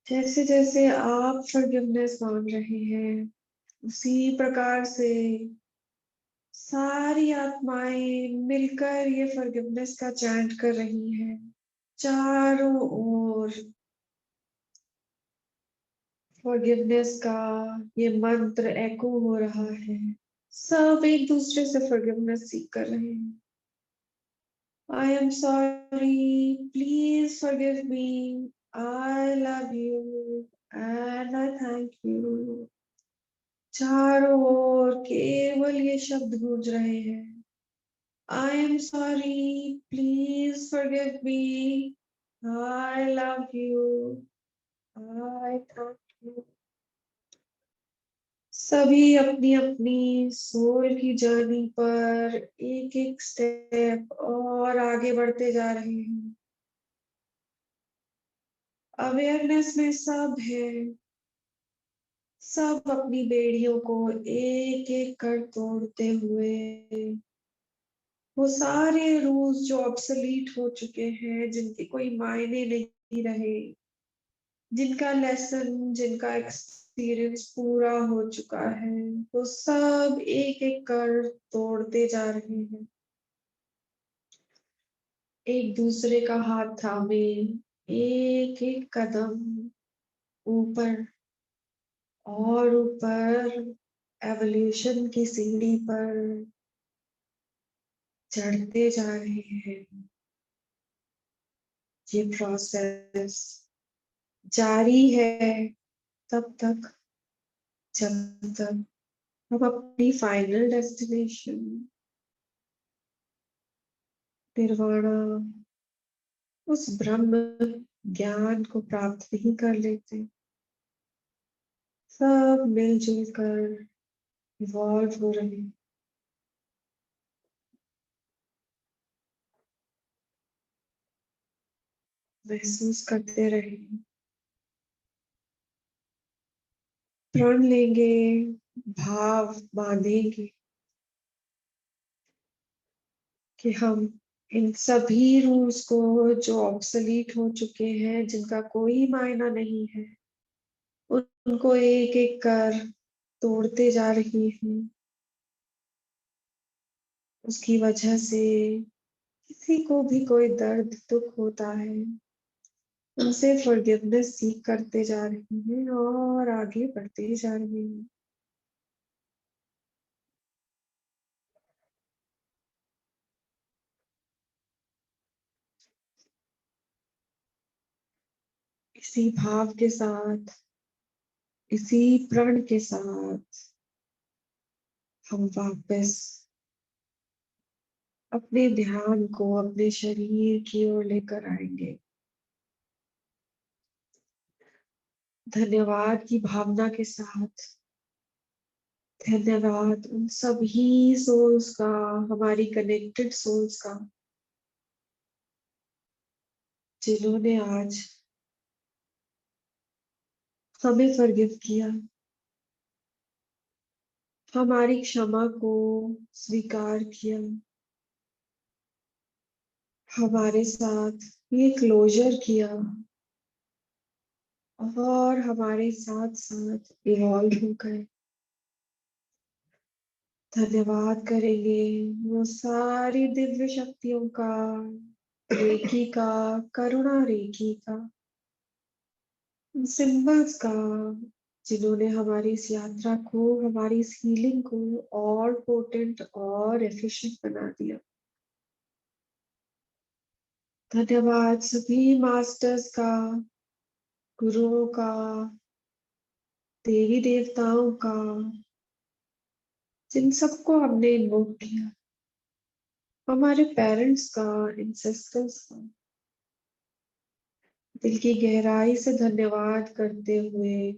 जैसे जैसे आप फॉरगिवनेस मांग रहे हैं, उसी प्रकार से सारी आत्माएं मिलकर ये फॉरगिवनेस का चैंट कर रही हैं। चारों ओर फॉरगिवनेस का ये मंत्र एको हो रहा है। सब एक दूसरे से फॉरगिवनेस सीख कर रहे हैं। I am sorry, please forgive me, I love you and I thank you। चारों ओर केवल ये शब्द गूंज रहे हैं। I am sorry, please forgive me, I love you, I thank you। सभी अपनी अपनी सोल की जर्नी पर एक एक स्टेप और आगे बढ़ते जा रहे हैं। अवेयरनेस में सब है। सब अपनी बेड़ियों को एक एक कर तोड़ते हुए वो सारे रूल्स जो ऑब्सोलीट हो चुके हैं, जिनके कोई मायने नहीं रहे, जिनका लेसन, जिनका एक्सपीरियंस पूरा हो चुका है, वो सब एक एक कर तोड़ते जा रहे हैं। एक दूसरे का हाथ थामे एक एक कदम ऊपर और ऊपर एवोल्यूशन की सीढ़ी पर चढ़ते जा रहे हैं। ये प्रोसेस जारी है तब तक जब तक हम अपनी फाइनल डेस्टिनेशन निर्वाणा, उस ब्रह्म ज्ञान को प्राप्त नहीं कर लेते। सब मिलजुल कर इवॉल्व हो रहे हैं। महसूस करते रहे, प्रण लेंगे, भाव बांधेंगे कि हम इन सभी रूल्स को जो ऑब्सोलीट हो चुके हैं, जिनका कोई मायना नहीं है, उनको एक एक कर तोड़ते जा रही हैं। उसकी वजह से किसी को भी कोई दर्द दुख होता है, उनसे फॉरगिवनेस सीख करते जा रही हैं और आगे बढ़ते जा रही हैं। इसी भाव के साथ, इसी प्रण के साथ हम वापस अपने ध्यान को अपने शरीर की ओर लेकर आएंगे। धन्यवाद की भावना के साथ, धन्यवाद उन सभी सोल्स का, हमारी कनेक्टेड सोल्स का, जिन्होंने आज हमें फॉरगिव किया, हमारी क्षमा को स्वीकार किया, हमारे साथ ये क्लोजर किया और हमारे साथ साथ इवॉल्व हो गए। धन्यवाद करेंगे वो सारी दिव्य शक्तियों का, रेकी का, करुणा रेकी का, सिंबल्स का, जिन्होंने हमारी इस यात्रा को, हमारी इस हीलिंग को और पोटेंट और एफिशिएंट बना दिया। धन्यवाद सभी मास्टर्स का, गुरुओं का, देवी देवताओं का, जिन सबको हमने इन्वोक किया, हमारे पेरेंट्स का, इंसेस्टर्स का, दिल की गहराई से धन्यवाद करते हुए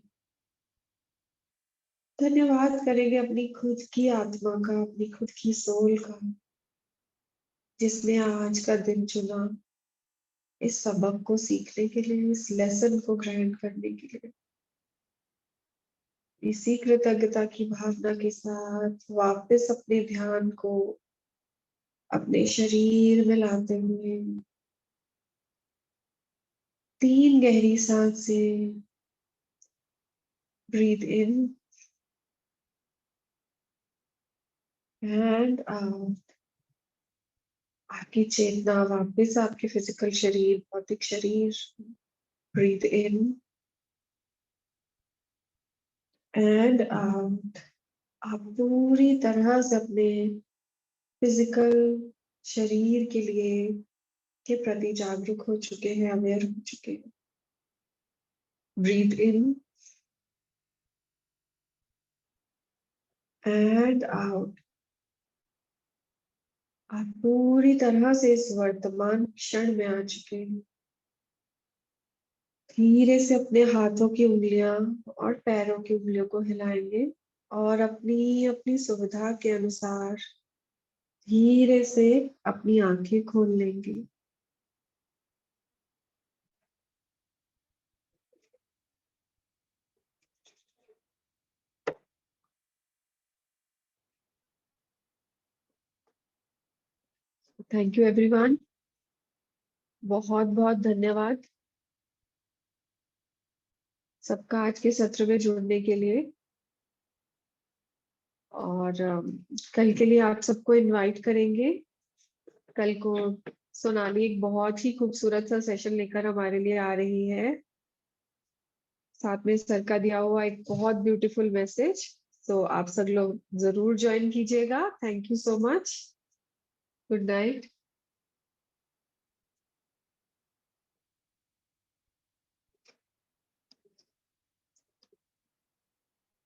धन्यवाद करेंगे अपनी खुद की आत्मा का, अपनी खुद की सोल का, जिसने आज का दिन चुना इस सबक को सीखने के लिए, इस लेसन को ग्रहण करने के लिए। इसी कृतज्ञता की भावना के साथ वापस अपने ध्यान को अपने शरीर में लाते हुए 3 गहरी सांसें, ब्रीथ इन एंड आउट। आपकी चेतना वापस आपके फिजिकल शरीर, भौतिक शरीर, ब्रीथ इन एंड आउट। आप पूरी तरह से अपने फिजिकल शरीर के लिए के प्रति जागरूक हो चुके हैं, अवेयर हो चुके हैं। Breathe in and out. आप पूरी तरह से इस वर्तमान क्षण में आ चुके हैं। धीरे से अपने हाथों की उंगलियां और पैरों की उंगलियों को हिलाएंगे और अपनी अपनी सुविधा के अनुसार धीरे से अपनी आंखें खोल लेंगे। थैंक यू एवरीवन, बहुत बहुत धन्यवाद सबका आज के सत्र में जुड़ने के लिए। और कल के लिए आप सबको इनवाइट करेंगे। कल को सोनाली एक बहुत ही खूबसूरत सा सेशन लेकर हमारे लिए आ रही है, साथ में सर का दिया हुआ एक बहुत ब्यूटीफुल मैसेज। तो आप सब लोग जरूर ज्वाइन कीजिएगा। Thank you so much. Good night.